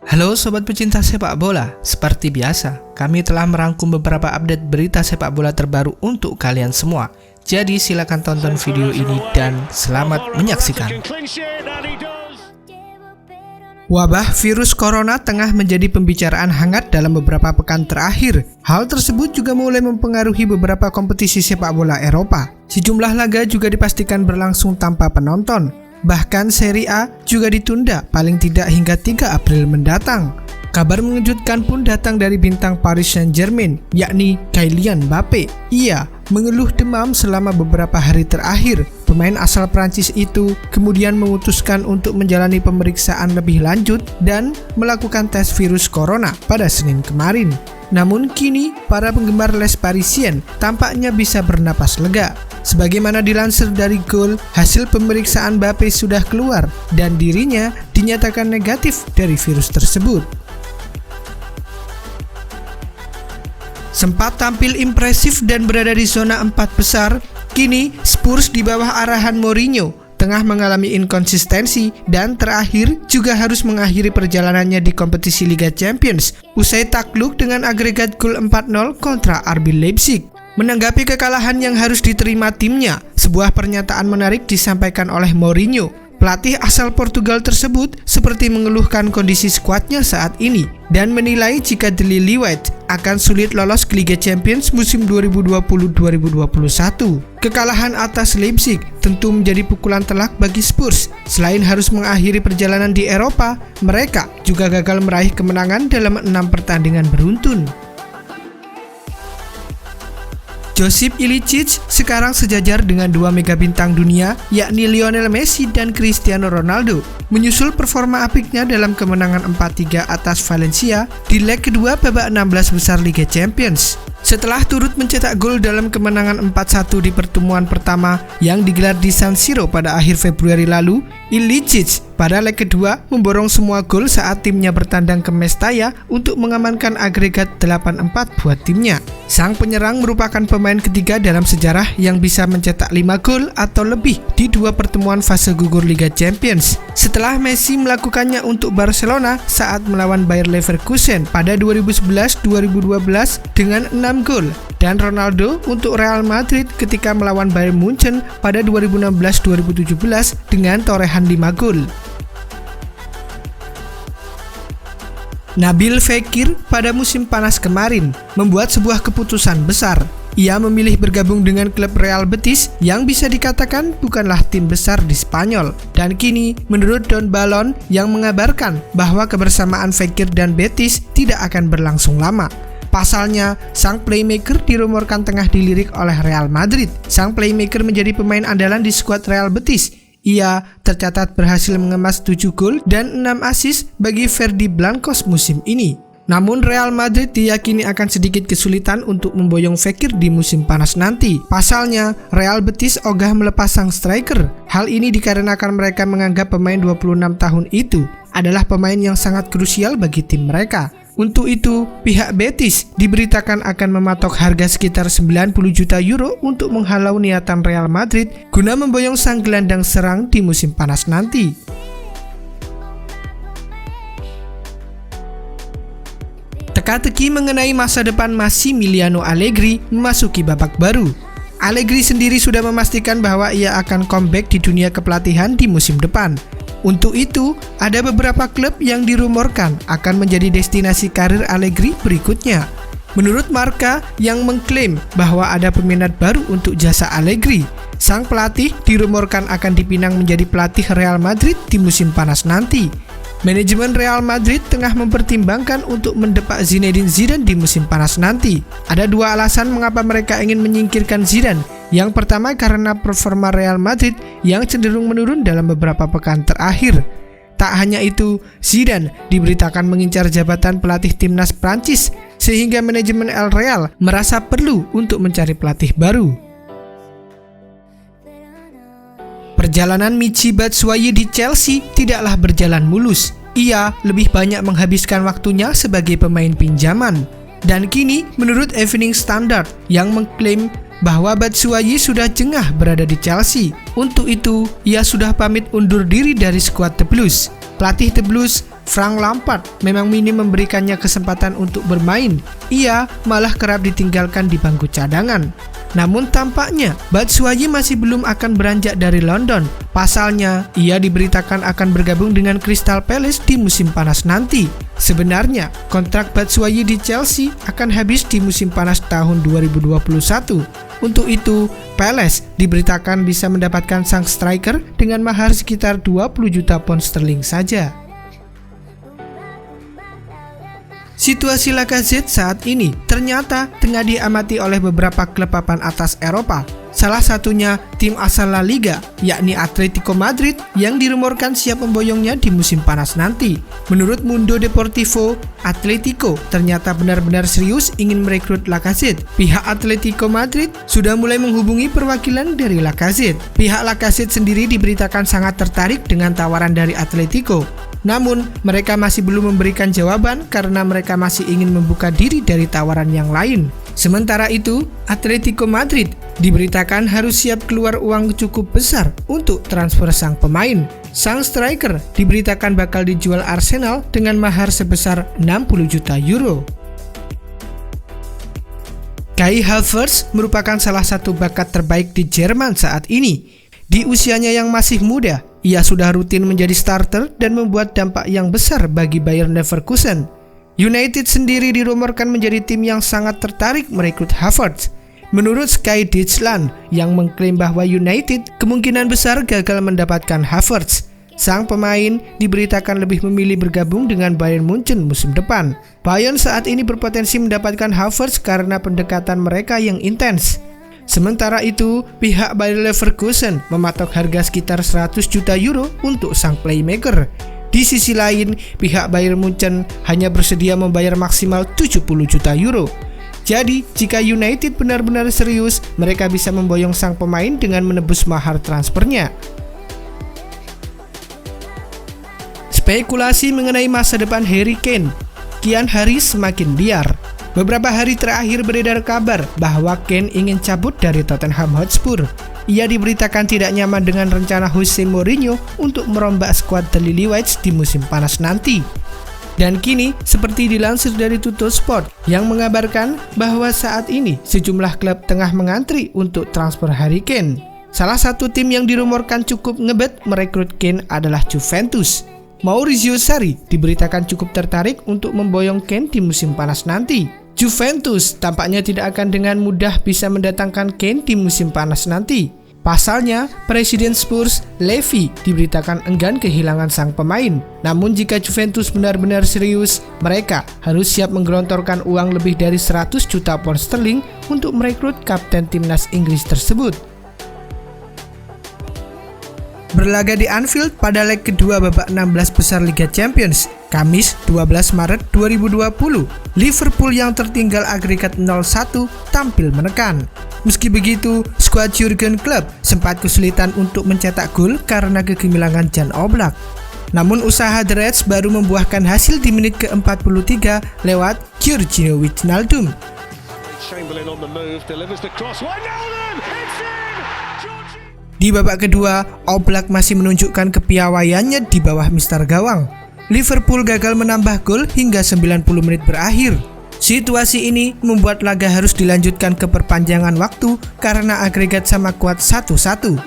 Halo sobat pecinta sepak bola, seperti biasa, kami telah merangkum beberapa update berita sepak bola terbaru untuk kalian semua. Jadi silakan tonton video ini dan selamat menyaksikan. Wabah virus corona tengah menjadi pembicaraan hangat dalam beberapa pekan terakhir. Hal tersebut juga mulai mempengaruhi beberapa kompetisi sepak bola Eropa. Sejumlah laga juga dipastikan berlangsung tanpa penonton. Bahkan Serie A juga ditunda paling tidak hingga 3 April mendatang. Kabar mengejutkan pun datang dari bintang Paris Saint-Germain, yakni Kylian Mbappe. Ia mengeluh demam selama beberapa hari terakhir. Pemain asal Prancis itu kemudian memutuskan untuk menjalani pemeriksaan lebih lanjut dan melakukan tes virus corona pada Senin kemarin. Namun kini para penggemar Les Parisiens tampaknya bisa bernapas lega. Sebagaimana dilansir dari Goal, hasil pemeriksaan Mbappe sudah keluar dan dirinya dinyatakan negatif dari virus tersebut. Sempat tampil impresif dan berada di zona 4 besar, kini Spurs di bawah arahan Mourinho tengah mengalami inkonsistensi dan terakhir juga harus mengakhiri perjalanannya di kompetisi Liga Champions usai takluk dengan agregat gol 4-0 kontra RB Leipzig. Menanggapi kekalahan yang harus diterima timnya, sebuah pernyataan menarik disampaikan oleh Mourinho. Pelatih asal Portugal tersebut seperti mengeluhkan kondisi skuadnya saat ini dan menilai jika The Lillywhite akan sulit lolos ke Liga Champions musim 2020-2021. Kekalahan atas Leipzig tentu menjadi pukulan telak bagi Spurs. Selain harus mengakhiri perjalanan di Eropa, mereka juga gagal meraih kemenangan dalam 6 pertandingan beruntun. Josip Ilicic sekarang sejajar dengan 2 mega bintang dunia, yakni Lionel Messi dan Cristiano Ronaldo, menyusul performa apiknya dalam kemenangan 4-3 atas Valencia di leg kedua babak 16 besar Liga Champions. Setelah turut mencetak gol dalam kemenangan 4-1 di pertemuan pertama yang digelar di San Siro pada akhir Februari lalu, Ilicic pada leg kedua memborong semua gol saat timnya bertandang ke Mestalla untuk mengamankan agregat 8-4 buat timnya. Sang penyerang merupakan pemain ketiga dalam sejarah yang bisa mencetak 5 gol atau lebih di 2 pertemuan fase gugur Liga Champions. Setelah Messi melakukannya untuk Barcelona saat melawan Bayer Leverkusen pada 2011-2012 dengan 6 gol, dan Ronaldo untuk Real Madrid ketika melawan Bayern Munchen pada 2016-2017 dengan torehan 5 gol. Nabil Fekir pada musim panas kemarin membuat sebuah keputusan besar. Ia memilih bergabung dengan klub Real Betis yang bisa dikatakan bukanlah tim besar di Spanyol. Dan kini menurut Don Balon yang mengabarkan bahwa kebersamaan Fekir dan Betis tidak akan berlangsung lama. Pasalnya, sang playmaker dirumorkan tengah dilirik oleh Real Madrid. Sang playmaker menjadi pemain andalan di skuad Real Betis. Ia tercatat berhasil mengemas 7 gol dan 6 assist bagi Verdi Blancos musim ini. Namun Real Madrid diyakini akan sedikit kesulitan untuk memboyong Fekir di musim panas nanti. Pasalnya, Real Betis ogah melepas sang striker. Hal ini dikarenakan mereka menganggap pemain 26 tahun itu adalah pemain yang sangat krusial bagi tim mereka. Untuk itu, pihak Betis diberitakan akan mematok harga sekitar 90 juta euro untuk menghalau niatan Real Madrid guna memboyong sang gelandang serang di musim panas nanti. Teka-teki mengenai masa depan Massimiliano Allegri memasuki babak baru. Allegri sendiri sudah memastikan bahwa ia akan comeback di dunia kepelatihan di musim depan. Untuk itu, ada beberapa klub yang dirumorkan akan menjadi destinasi karir Allegri berikutnya. Menurut Marca yang mengklaim bahwa ada peminat baru untuk jasa Allegri, sang pelatih dirumorkan akan dipinang menjadi pelatih Real Madrid di musim panas nanti. Manajemen Real Madrid tengah mempertimbangkan untuk mendepak Zinedine Zidane di musim panas nanti. Ada 2 alasan mengapa mereka ingin menyingkirkan Zidane. Yang pertama karena performa Real Madrid yang cenderung menurun dalam beberapa pekan terakhir. Tak hanya itu, Zidane diberitakan mengincar jabatan pelatih timnas Prancis sehingga manajemen El Real merasa perlu untuk mencari pelatih baru. Perjalanan Michy Batshuayi di Chelsea tidaklah berjalan mulus. Ia lebih banyak menghabiskan waktunya sebagai pemain pinjaman. Dan kini menurut Evening Standard yang mengklaim bahwa Batshuayi sudah jengah berada di Chelsea. Untuk itu, ia sudah pamit undur diri dari skuad The Blues. Pelatih The Blues, Frank Lampard memang minim memberikannya kesempatan untuk bermain. Ia malah kerap ditinggalkan di bangku cadangan. Namun tampaknya Batshuayi masih belum akan beranjak dari London. Pasalnya, ia diberitakan akan bergabung dengan Crystal Palace di musim panas nanti. Sebenarnya, kontrak Batshuayi di Chelsea akan habis di musim panas tahun 2021. Untuk itu, Palace diberitakan bisa mendapatkan sang striker dengan mahar sekitar 20 juta pound sterling saja. Situasi Lacazette saat ini ternyata tengah diamati oleh beberapa klub papan atas Eropa. Salah satunya tim asal La Liga, yakni Atletico Madrid yang dirumorkan siap memboyongnya di musim panas nanti. Menurut Mundo Deportivo, Atletico ternyata benar-benar serius ingin merekrut Lacazette. Pihak Atletico Madrid sudah mulai menghubungi perwakilan dari Lacazette. Pihak Lacazette sendiri diberitakan sangat tertarik dengan tawaran dari Atletico. Namun, mereka masih belum memberikan jawaban karena mereka masih ingin membuka diri dari tawaran yang lain. Sementara itu, Atletico Madrid diberitakan harus siap keluar uang cukup besar untuk transfer sang pemain. Sang striker diberitakan bakal dijual Arsenal dengan mahar sebesar 60 juta euro. Kai Havertz merupakan salah satu bakat terbaik di Jerman saat ini. Di usianya yang masih muda, ia sudah rutin menjadi starter dan membuat dampak yang besar bagi Bayer Leverkusen. United sendiri dirumorkan menjadi tim yang sangat tertarik merekrut Havertz. Menurut Sky Deutschland yang mengklaim bahwa United kemungkinan besar gagal mendapatkan Havertz, sang pemain diberitakan lebih memilih bergabung dengan Bayern Munchen musim depan. Bayern saat ini berpotensi mendapatkan Havertz karena pendekatan mereka yang intens. Sementara itu, pihak Bayer Leverkusen mematok harga sekitar 100 juta euro untuk sang playmaker. Di sisi lain, pihak Bayern Munchen hanya bersedia membayar maksimal 70 juta euro. Jadi, jika United benar-benar serius, mereka bisa memboyong sang pemain dengan menebus mahar transfernya. Spekulasi mengenai masa depan Harry Kane kian hari semakin liar. Beberapa hari terakhir beredar kabar bahwa Kane ingin cabut dari Tottenham Hotspur. Ia diberitakan tidak nyaman dengan rencana Jose Mourinho untuk merombak skuad The Lily-Whites di musim panas nanti. Dan kini, seperti dilansir dari Tuttosport yang mengabarkan bahwa saat ini sejumlah klub tengah mengantri untuk transfer Harry Kane. Salah satu tim yang dirumorkan cukup ngebet merekrut Kane adalah Juventus. Maurizio Sarri diberitakan cukup tertarik untuk memboyong Kane di musim panas nanti. Juventus tampaknya tidak akan dengan mudah bisa mendatangkan Kane di musim panas nanti. Pasalnya, Presiden Spurs, Levy, diberitakan enggan kehilangan sang pemain. Namun jika Juventus benar-benar serius, mereka harus siap menggelontorkan uang lebih dari 100 juta pound sterling untuk merekrut kapten timnas Inggris tersebut. Berlaga di Anfield pada leg kedua babak 16 besar Liga Champions, Kamis 12 Maret 2020, Liverpool yang tertinggal agregat 0-1 tampil menekan. Meski begitu, skuad Jurgen Klopp sempat kesulitan untuk mencetak gol karena kegemilangan Jan Oblak. Namun usaha The Reds baru membuahkan hasil di menit ke-43 lewat Georginio Wijnaldum. Di babak kedua, Oblak masih menunjukkan kepiawaiannya di bawah mister gawang. Liverpool gagal menambah gol hingga 90 menit berakhir. Situasi ini membuat laga harus dilanjutkan ke perpanjangan waktu karena agregat sama kuat 1-1.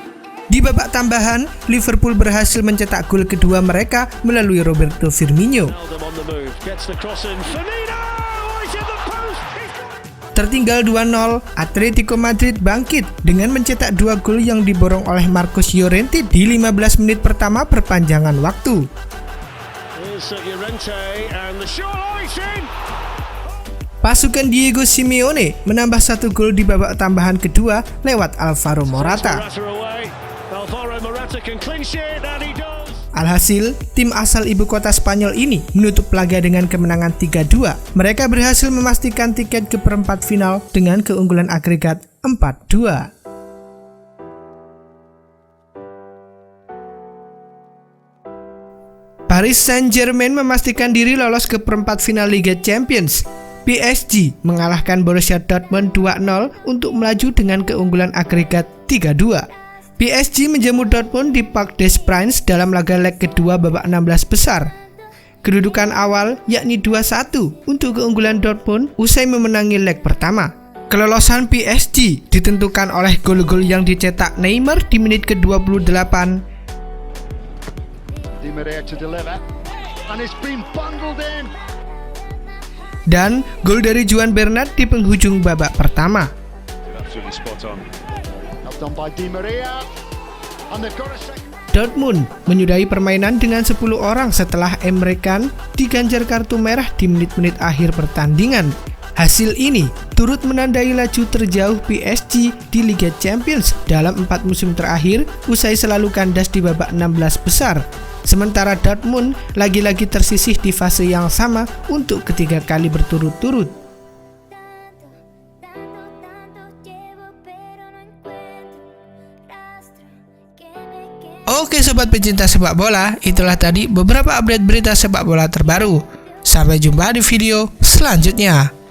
Di babak tambahan, Liverpool berhasil mencetak gol kedua mereka melalui Roberto Firmino. Tertinggal 2-0, Atletico Madrid bangkit dengan mencetak 2 gol yang diborong oleh Marcos Llorente di 15 menit pertama perpanjangan waktu. Pasukan Diego Simeone menambah 1 gol di babak tambahan kedua lewat Alvaro Morata. Alhasil, tim asal ibu kota Spanyol ini menutup laga dengan kemenangan 3-2. Mereka berhasil memastikan tiket ke perempat final dengan keunggulan agregat 4-2. Paris Saint-Germain memastikan diri lolos ke perempat final Liga Champions. PSG mengalahkan Borussia Dortmund 2-0 untuk melaju dengan keunggulan agregat 3-2. PSG menjamu Dortmund di Parc des Princes dalam laga leg kedua babak 16 besar. kedudukan awal yakni 2-1 untuk keunggulan Dortmund usai memenangi leg pertama. Kelolosan PSG ditentukan oleh gol-gol yang dicetak Neymar di menit ke-28 dan gol dari Juan Bernat di penghujung babak pertama. Dortmund menyudahi permainan dengan 10 orang setelah Emre Can diganjar kartu merah di menit-menit akhir pertandingan. Hasil ini turut menandai laju terjauh PSG di Liga Champions dalam 4 musim terakhir usai selalu kandas di babak 16 besar. Sementara Dortmund lagi-lagi tersisih di fase yang sama untuk ketiga kali berturut-turut. Oke sobat pecinta sepak bola, itulah tadi beberapa update berita sepak bola terbaru. Sampai jumpa di video selanjutnya.